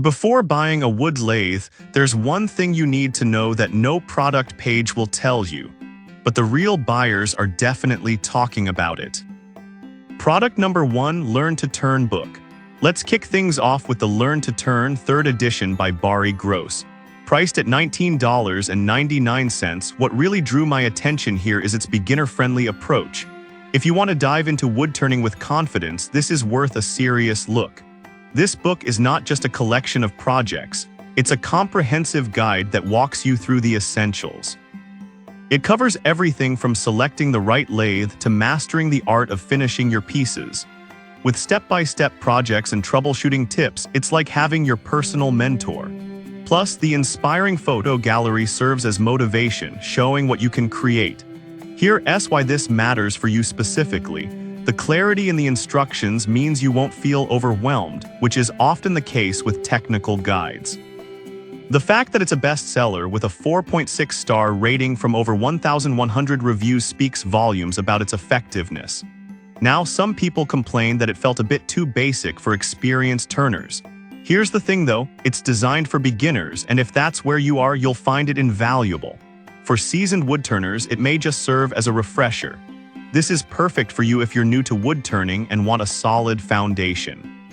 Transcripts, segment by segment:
Before buying a wood lathe, there's one thing you need to know that no product page will tell you, but the real buyers are definitely talking about it. Product number 1, Learn to Turn book. Let's kick things off with the Learn to Turn 3rd edition by Barry Gross. Priced at $19.99, what really drew my attention here is its beginner-friendly approach. If you want to dive into wood turning with confidence, this is worth a serious look. This book is not just a collection of projects, it's a comprehensive guide that walks you through the essentials. It covers everything from selecting the right lathe to mastering the art of finishing your pieces. With step-by-step projects and troubleshooting tips, it's like having your personal mentor. Plus, the inspiring photo gallery serves as motivation, showing what you can create. Here's why this matters for you specifically. The clarity in the instructions means you won't feel overwhelmed, which is often the case with technical guides. The fact that it's a bestseller with a 4.6-star rating from over 1,100 reviews speaks volumes about its effectiveness. Now, some people complain that it felt a bit too basic for experienced turners. Here's the thing though, it's designed for beginners, and if that's where you are, you'll find it invaluable. For seasoned wood turners, it may just serve as a refresher. This is perfect for you if you're new to wood turning and want a solid foundation.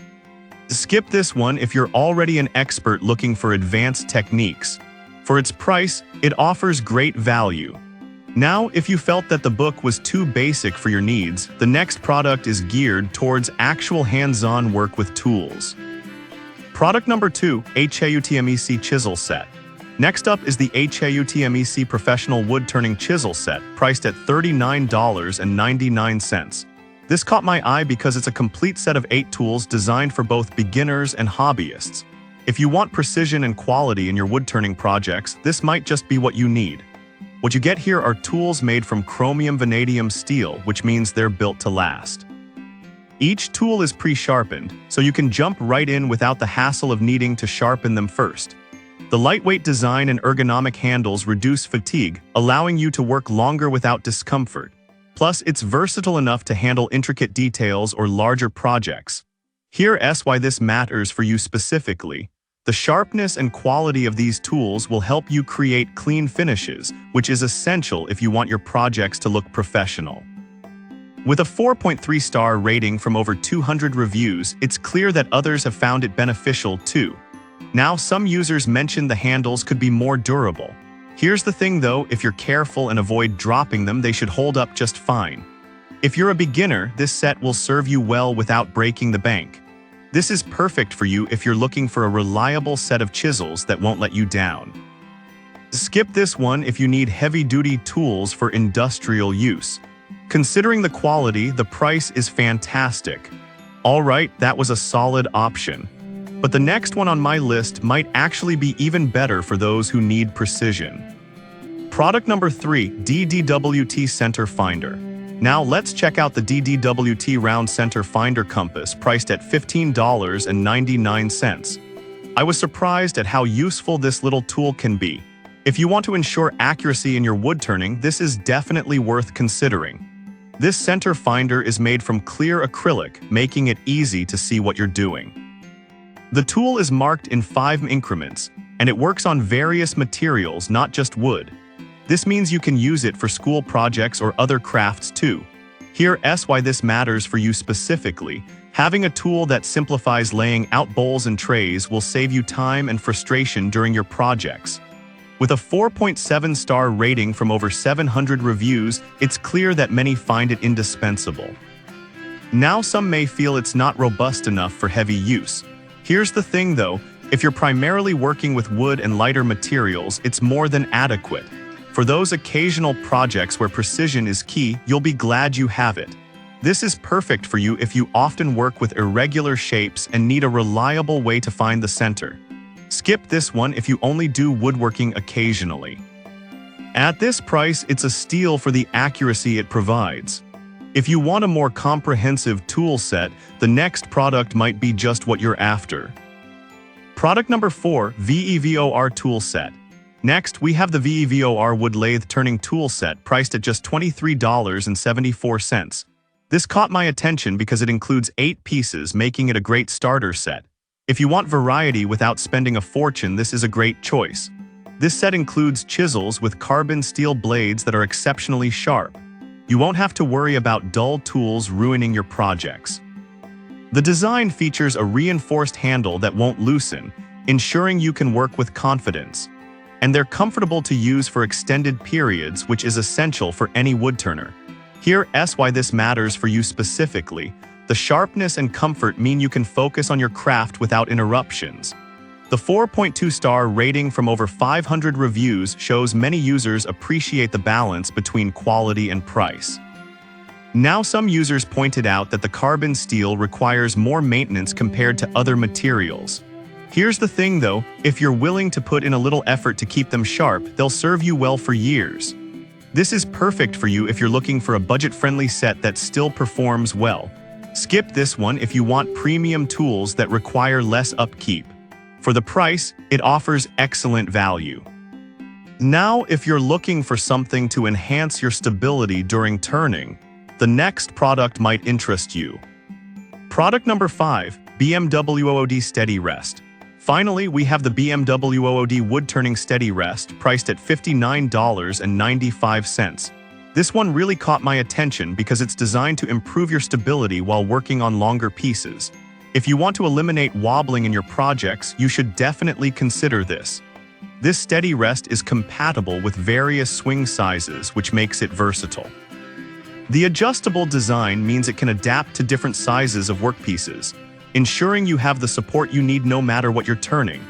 Skip this one if you're already an expert looking for advanced techniques. For its price, it offers great value. Now, if you felt that the book was too basic for your needs, the next product is geared towards actual hands-on work with tools. Product number 2, HAUTMEC Chisel Set. Next up is the HAUTMEC Professional Wood Turning Chisel Set, priced at $39.99. This caught my eye because it's a complete set of 8 tools designed for both beginners and hobbyists. If you want precision and quality in your wood turning projects, this might just be what you need. What you get here are tools made from chromium vanadium steel, which means they're built to last. Each tool is pre-sharpened, so you can jump right in without the hassle of needing to sharpen them first. The lightweight design and ergonomic handles reduce fatigue, allowing you to work longer without discomfort. Plus, it's versatile enough to handle intricate details or larger projects. Here's why this matters for you specifically. The sharpness and quality of these tools will help you create clean finishes, which is essential if you want your projects to look professional. With a 4.3-star rating from over 200 reviews, it's clear that others have found it beneficial too. Now, some users mention the handles could be more durable. Here's the thing though, if you're careful and avoid dropping them, they should hold up just fine. If you're a beginner, this set will serve you well without breaking the bank. This is perfect for you if you're looking for a reliable set of chisels that won't let you down. Skip this one if you need heavy-duty tools for industrial use. Considering the quality, the price is fantastic. Alright, that was a solid option. But the next one on my list might actually be even better for those who need precision. Product number 3, DDWT Center Finder. Now let's check out the DDWT Round Center Finder Compass, priced at $15.99. I was surprised at how useful this little tool can be. If you want to ensure accuracy in your wood turning, this is definitely worth considering. This center finder is made from clear acrylic, making it easy to see what you're doing. The tool is marked in 5 increments, and it works on various materials, not just wood. This means you can use it for school projects or other crafts too. Here's why this matters for you specifically. Having a tool that simplifies laying out bowls and trays will save you time and frustration during your projects. With a 4.7-star rating from over 700 reviews, it's clear that many find it indispensable. Now, some may feel it's not robust enough for heavy use. Here's the thing though, if you're primarily working with wood and lighter materials, it's more than adequate. For those occasional projects where precision is key, you'll be glad you have it. This is perfect for you if you often work with irregular shapes and need a reliable way to find the center. Skip this one if you only do woodworking occasionally. At this price, it's a steal for the accuracy it provides. If you want a more comprehensive tool set, the next product might be just what you're after. Product number 4, VEVOR Tool Set. Next, we have the VEVOR Wood Lathe Turning Tool Set, priced at just $23.74. This caught my attention because it includes 8 pieces, making it a great starter set. If you want variety without spending a fortune, this is a great choice. This set includes chisels with carbon steel blades that are exceptionally sharp. You won't have to worry about dull tools ruining your projects. The design features a reinforced handle that won't loosen, ensuring you can work with confidence. And they're comfortable to use for extended periods, which is essential for any woodturner. Here's why this matters for you specifically. The sharpness and comfort mean you can focus on your craft without interruptions. The 4.2-star rating from over 500 reviews shows many users appreciate the balance between quality and price. Now, some users pointed out that the carbon steel requires more maintenance compared to other materials. Here's the thing though, if you're willing to put in a little effort to keep them sharp, they'll serve you well for years. This is perfect for you if you're looking for a budget-friendly set that still performs well. Skip this one if you want premium tools that require less upkeep. For the price, it offers excellent value. Now, if you're looking for something to enhance your stability during turning, the next product might interest you. Product number 5, BMW OOD Steady Rest. Finally, we have the BMW OOD Wood Turning Steady Rest, priced at $59.95. This one really caught my attention because it's designed to improve your stability while working on longer pieces. If you want to eliminate wobbling in your projects, you should definitely consider this. This steady rest is compatible with various swing sizes, which makes it versatile. The adjustable design means it can adapt to different sizes of workpieces, ensuring you have the support you need no matter what you're turning.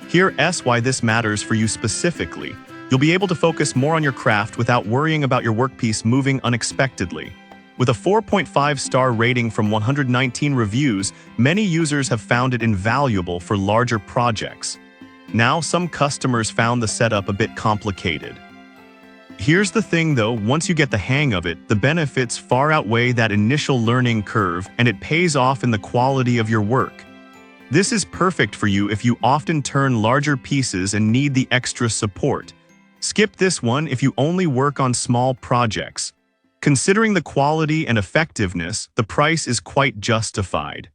Here's why this matters for you specifically. You'll be able to focus more on your craft without worrying about your workpiece moving unexpectedly. With a 4.5-star rating from 119 reviews, many users have found it invaluable for larger projects. Now, some customers found the setup a bit complicated. Here's the thing though, once you get the hang of it, the benefits far outweigh that initial learning curve, and it pays off in the quality of your work. This is perfect for you if you often turn larger pieces and need the extra support. Skip this one if you only work on small projects. Considering the quality and effectiveness, the price is quite justified.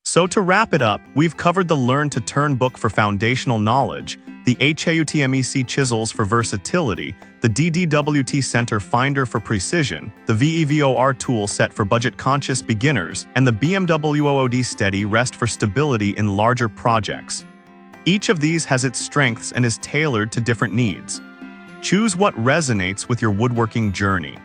So to wrap it up, we've covered the Learn to Turn book for foundational knowledge, the HAUTMEC chisels for versatility, the DDWT Center Finder for precision, the VEVOR tool set for budget-conscious beginners, and the BMW OOD Steady Rest for stability in larger projects. Each of these has its strengths and is tailored to different needs. Choose what resonates with your woodworking journey.